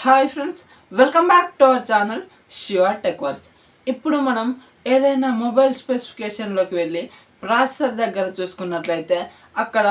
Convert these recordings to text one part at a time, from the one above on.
Hi friends, welcome back to our channel Shiva tech verse. ఇప్పుడు మనం ఏదైనా మొబైల్ స్పెసిఫికేషన్లోకి వెళ్ళి ప్రాసెసర్ దగ్గర చూసుకున్నట్లయితే అక్కడ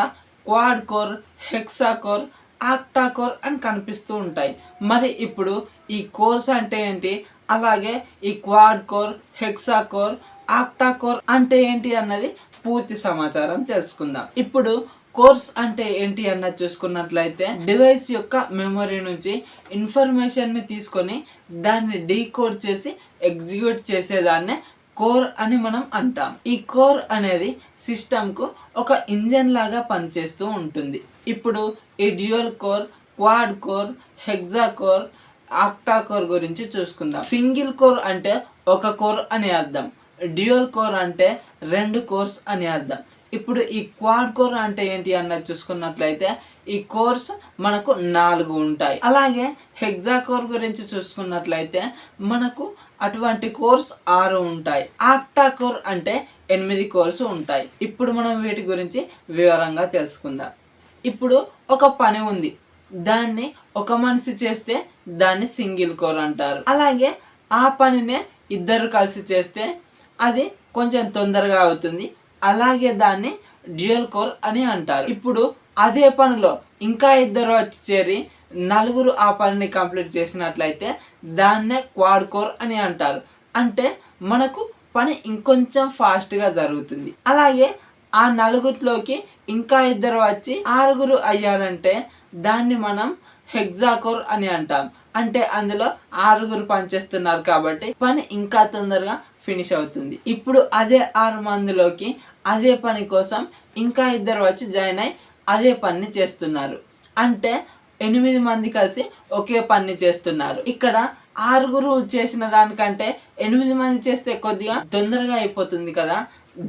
quad core, hexa core, octa core అని కనిపిస్తూ ఉంటాయి. మరి ఇప్పుడు ఈ కోర్స్ అంటే ఏంటి, అలాగే ఈ quad core, hexa core, octa core అంటే ఏంటి అన్నది పూర్తి సమాచారం తెలుసుకుందాం. ఇప్పుడు కోర్స్ అంటే ఏంటి అన్నది చూసుకున్నట్లయితే డివైస్ యొక్క మెమరీ నుంచి ఇన్ఫర్మేషన్ని తీసుకొని దాన్ని డీకోడ్ చేసి ఎగ్జిక్యూట్ చేసేదాన్నే కోర్ అని మనం అంటాం. ఈ కోర్ అనేది సిస్టమ్కు ఒక ఇంజన్ లాగా పనిచేస్తూ ఉంటుంది. ఇప్పుడు ఈ dual core, quad core, hexa core, octa core గురించి చూసుకుందాం. సింగిల్ కోర్ అంటే ఒక కోర్ అని అర్థం, డ్యూయల్ కోర్ అంటే 2 కోర్స్ అని అర్థం. ఇప్పుడు ఈ క్వాడ్ కోర్ అంటే ఏంటి అన్నది చూసుకున్నట్లయితే ఈ కోర్స్ మనకు 4 ఉంటాయి. అలాగే హెక్సా కోర్ గురించి చూసుకున్నట్లయితే మనకు అటువంటి కోర్స్ 6 ఉంటాయి. ఆక్టా కోర్ అంటే 8 కోర్స్ ఉంటాయి. ఇప్పుడు మనం వీటి గురించి వివరంగా తెలుసుకుందాం. ఇప్పుడు ఒక పని ఉంది, దాన్ని ఒక మనిషి చేస్తే దాన్ని సింగిల్ కోర్ అంటారు. అలాగే ఆ పనినే ఇద్దరు కలిసి చేస్తే అది కొంచెం తొందరగా అవుతుంది, అలాగే దాన్ని డ్యూయల్ కోర్ అని అంటారు. ఇప్పుడు అదే పనిలో ఇంకా ఇద్దరు వచ్చి చేరి 4 ఆ పనిని కంప్లీట్ చేసినట్లయితే దాన్నే క్వాడ్ కోర్ అని అంటారు. అంటే మనకు పని ఇంకొంచెం ఫాస్ట్గా జరుగుతుంది. అలాగే ఆ 4లోకి ఇంకా ఇద్దరు వచ్చి 6 అయ్యారంటే దాన్ని మనం హెక్సా కోర్ అని అంటాం. అంటే అందులో 6 పనిచేస్తున్నారు కాబట్టి పని ఇంకా తొందరగా ఫినిష్ అవుతుంది. ఇప్పుడు అదే 6 మందిలోకి అదే పని కోసం ఇంకా ఇద్దరు వచ్చి జాయిన్ అయి అదే పని చేస్తున్నారు. అంటే 8 మంది కలిసి ఒకే పని చేస్తున్నారు. ఇక్కడ 6 చేసిన దానికంటే 8 మంది చేస్తే కొద్దిగా తొందరగా అయిపోతుంది కదా,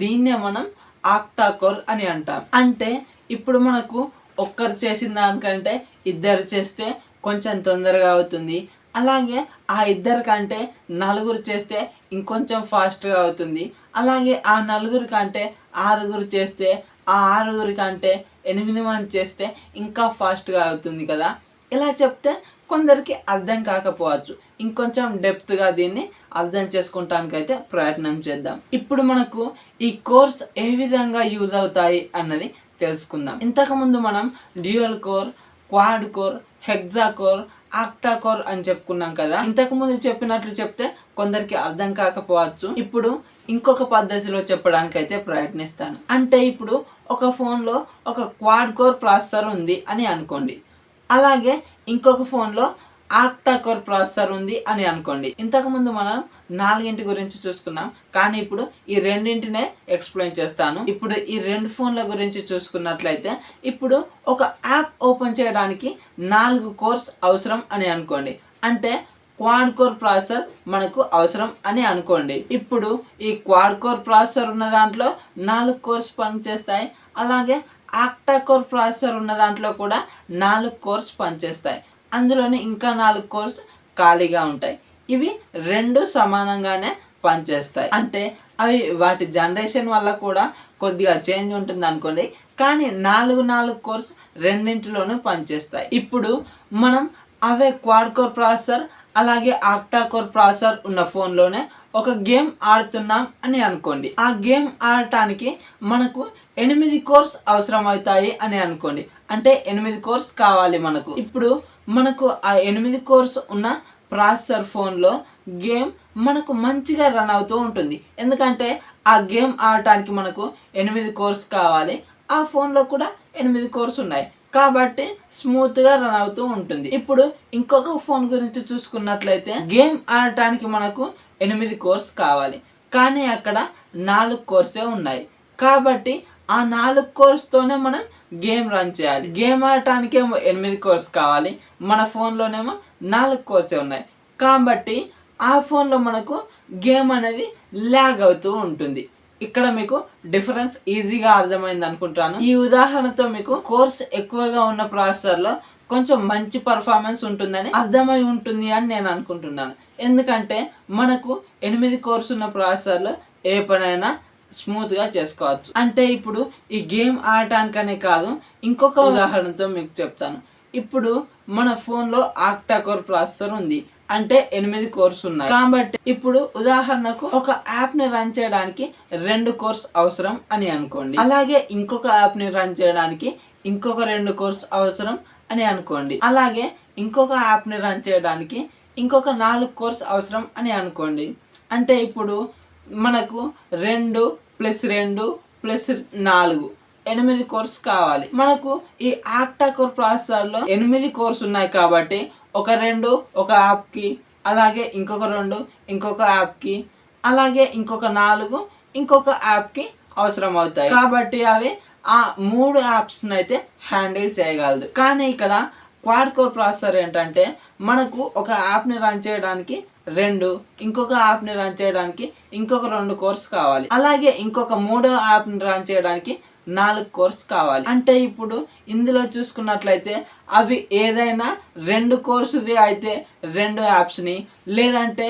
దీన్నే మనం ఆక్టా కోర్ అని అంటాం. అంటే ఇప్పుడు మనకు ఒక్కరు చేసిన దానికంటే ఇద్దరు చేస్తే కొంచెం తొందరగా అవుతుంది. అలాగే ఆ ఇద్దరి కంటే 4 చేస్తే ఇంకొంచెం ఫాస్ట్గా అవుతుంది. అలాగే ఆ 4 కంటే 6 చేస్తే ఆ 6 కంటే 8 మంది చేస్తే ఇంకా ఫాస్ట్గా అవుతుంది కదా. ఇలా చెప్తే కొందరికి అర్థం కాకపోవచ్చు, ఇంకొంచెం డెప్త్గా దీన్ని అర్థం చేసుకుంటానికైతే ప్రయత్నం చేద్దాం. ఇప్పుడు మనకు ఈ కోర్స్ ఏ విధంగా యూజ్ అవుతాయి అన్నది తెలుసుకుందాం. ఇంతకుముందు మనం dual core, quad core, hexa core, octa core అని చెప్పుకున్నాం కదా. ఇంతకు ముందు చెప్పినట్లు చెప్తే కొందరికి అర్థం కాకపోవచ్చు. ఇప్పుడు ఇంకొక పద్ధతిలో చెప్పడానికి అయితే ప్రయత్నిస్తాను. అంటే ఇప్పుడు ఒక ఫోన్లో ఒక క్వాడ్ కోర్ ప్రాసెసర్ ఉంది అని అనుకోండి, అలాగే ఇంకొక ఫోన్లో ఆక్టా కోర్ ప్రాసెసర్ ఉంది అని అనుకోండి. ఇంతకుముందు మనం 4 గురించి చూసుకున్నాం, కానీ ఇప్పుడు ఈ 2నే ఎక్స్ప్లెయిన్ చేస్తాను. ఇప్పుడు ఈ 2 ఫోన్ల గురించి చూసుకున్నట్లయితే ఇప్పుడు ఒక యాప్ ఓపెన్ చేయడానికి 4 కోర్స్ అవసరం అని అనుకోండి. అంటే క్వాడ్ కోర్ ప్రాసెసర్ మనకు అవసరం అని అనుకోండి. ఇప్పుడు ఈ క్వాడ్ కోర్ ప్రాసెసర్ ఉన్న దాంట్లో 4 కోర్స్ పనిచేస్తాయి. అలాగే ఆక్టా కోర్ ప్రాసెసర్ ఉన్న దాంట్లో కూడా 4 కోర్స్ పనిచేస్తాయి. అందులోనే ఇంకా 4 కోర్స్ ఖాళీగా ఉంటాయి. ఇవి 2 సమానంగానే పనిచేస్తాయి. అంటే అవి వాటి జనరేషన్ వల్ల కూడా కొద్దిగా చేంజ్ ఉంటుంది అనుకోండి, కానీ 4 కోర్స్ 2లోనూ పనిచేస్తాయి. ఇప్పుడు మనం అవే క్వాడ్ కోర్ ప్రాసెసర్ అలాగే ఆక్టా కోర్ ప్రాసెసర్ ఉన్న ఫోన్లోనే ఒక గేమ్ ఆడుతున్నాం అని అనుకోండి. ఆ గేమ్ ఆడటానికి మనకు 8 కోర్స్ అవసరం అవుతాయి అని అనుకోండి. అంటే 8 కోర్స్ కావాలి మనకు. ఇప్పుడు మనకు ఆ 8 కోర్స్ ఉన్న ప్రాసెసర్ ఫోన్లో గేమ్ మనకు మంచిగా రన్ అవుతూ ఉంటుంది. ఎందుకంటే ఆ గేమ్ ఆడటానికి మనకు 8 కోర్స్ కావాలి. ఆ ఫోన్లో కూడా 8 కోర్స్ ఉన్నాయి కాబట్టి స్మూత్గా రన్ అవుతూ ఉంటుంది. ఇప్పుడు ఇంకొక ఫోన్ గురించి చూసుకున్నట్లయితే గేమ్ ఆడటానికి మనకు 8 కోర్స్ కావాలి, కానీ అక్కడ 4 కోర్సే ఉన్నాయి. కాబట్టి ఆ 4 కోర్స్తోనే మనం గేమ్ రన్ చేయాలి. గేమ్ ఆడటానికేమో 8 కోర్స్ కావాలి, మన ఫోన్లోనేమో 4 కోర్సే ఉన్నాయి. కాబట్టి ఆ ఫోన్లో మనకు గేమ్ అనేది ల్యాగ్ అవుతూ ఉంటుంది. ఇక్కడ మీకు డిఫరెన్స్ ఈజీగా అర్థమైంది అనుకుంటాను. ఈ ఉదాహరణతో మీకు కోర్స్ ఎక్కువగా ఉన్న ప్రాసెసర్లో కొంచెం మంచి పర్ఫార్మెన్స్ ఉంటుందని అర్థమై ఉంటుంది అని నేను అనుకుంటున్నాను. ఎందుకంటే మనకు 8 కోర్స్ ఉన్న ప్రాసెసర్లో ఏ పనైనా స్మూత్గా చేసుకోవచ్చు. అంటే ఇప్పుడు ఈ గేమ్ ఆడటానికనే కాదు, ఇంకొక ఉదాహరణతో మీకు చెప్తాను. ఇప్పుడు మన ఫోన్లో ఆక్టా కోర్ ప్రాసెసర్ ఉంది, అంటే 8 కోర్స్ ఉన్నాయి. కాబట్టి ఇప్పుడు ఉదాహరణకు ఒక యాప్ని రన్ చేయడానికి 2 కోర్స్ అవసరం అని అనుకోండి. అలాగే ఇంకొక యాప్ని రన్ చేయడానికి ఇంకొక 2 కోర్స్ అవసరం అని అనుకోండి. అలాగే ఇంకొక యాప్ని రన్ చేయడానికి ఇంకొక 4 కోర్స్ అవసరం అని అనుకోండి. అంటే ఇప్పుడు మనకు 2 + 2 + 4 8 కోర్స్ కావాలి. మనకు ఈ ఆక్టా కోర్ ప్రాసెసర్లో 8 కోర్స్ ఉన్నాయి కాబట్టి ఒక 2 ఒక యాప్కి, అలాగే ఇంకొక 2 ఇంకొక యాప్కి, అలాగే ఇంకొక 4 ఇంకొక యాప్కి అవసరం అవుతాయి. కాబట్టి అవి ఆ 3 యాప్స్ని అయితే హ్యాండిల్ చేయగలదు. కానీ ఇక్కడ క్వాడ్ కోర్ ప్రాసెసర్ ఏంటంటే మనకు ఒక యాప్ని రన్ చేయడానికి 2, ఇంకొక యాప్ని రన్ చేయడానికి ఇంకొక 2 కోర్స్ కావాలి. అలాగే ఇంకొక 3వ యాప్ని రన్ చేయడానికి 4 కోర్స్ కావాలి. అంటే ఇప్పుడు ఇందులో చూసుకున్నట్లయితే అవి ఏదైనా 2 కోర్సుది అయితే 2 యాప్స్ని, లేదంటే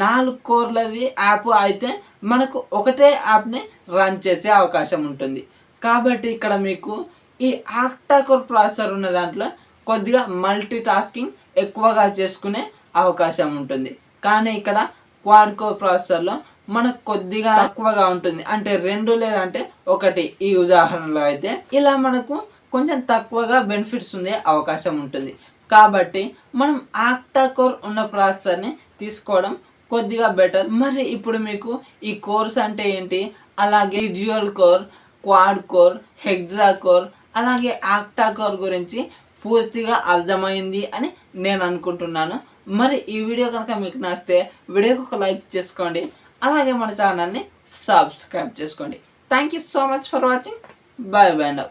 4 కోర్లది యాప్ అయితే మనకు ఒకటే యాప్ని రన్ చేసే అవకాశం ఉంటుంది. కాబట్టి ఇక్కడ మీకు ఈ ఆక్టా కోర్ ప్రాసెసర్ ఉన్న దాంట్లో కొద్దిగా మల్టీ టాస్కింగ్ ఎక్కువగా చేసుకునే అవకాశం ఉంటుంది. కానీ ఇక్కడ క్వాడ్ కోర్ ప్రాసెసర్లో మనకు కొద్దిగా తక్కువగా ఉంటుంది, అంటే 2 లేదంటే 1 ఈ ఉదాహరణలో అయితే. ఇలా మనకు కొంచెం తక్కువగా బెనిఫిట్స్ ఉండే అవకాశం ఉంటుంది. కాబట్టి మనం ఆక్టా కోర్ ఉన్న ప్రాసెసర్ని తీసుకోవడం కొద్దిగా బెటర్. మరి ఇప్పుడు మీకు ఈ కోర్స్ అంటే ఏంటి, అలాగే dual core, quad core, hexa core, అలాగే ఆక్టా కోర్ గురించి పూర్తిగా అర్థమైంది అని నేను అనుకుంటున్నాను. మరి ఈ వీడియో కనుక మీకు నచ్చితే వీడియోకి ఒక లైక్ చేసుకోండి, అలాగే మన ఛానల్ని సబ్స్క్రైబ్ చేసుకోండి. Thank you so much for watching. Bye bye now.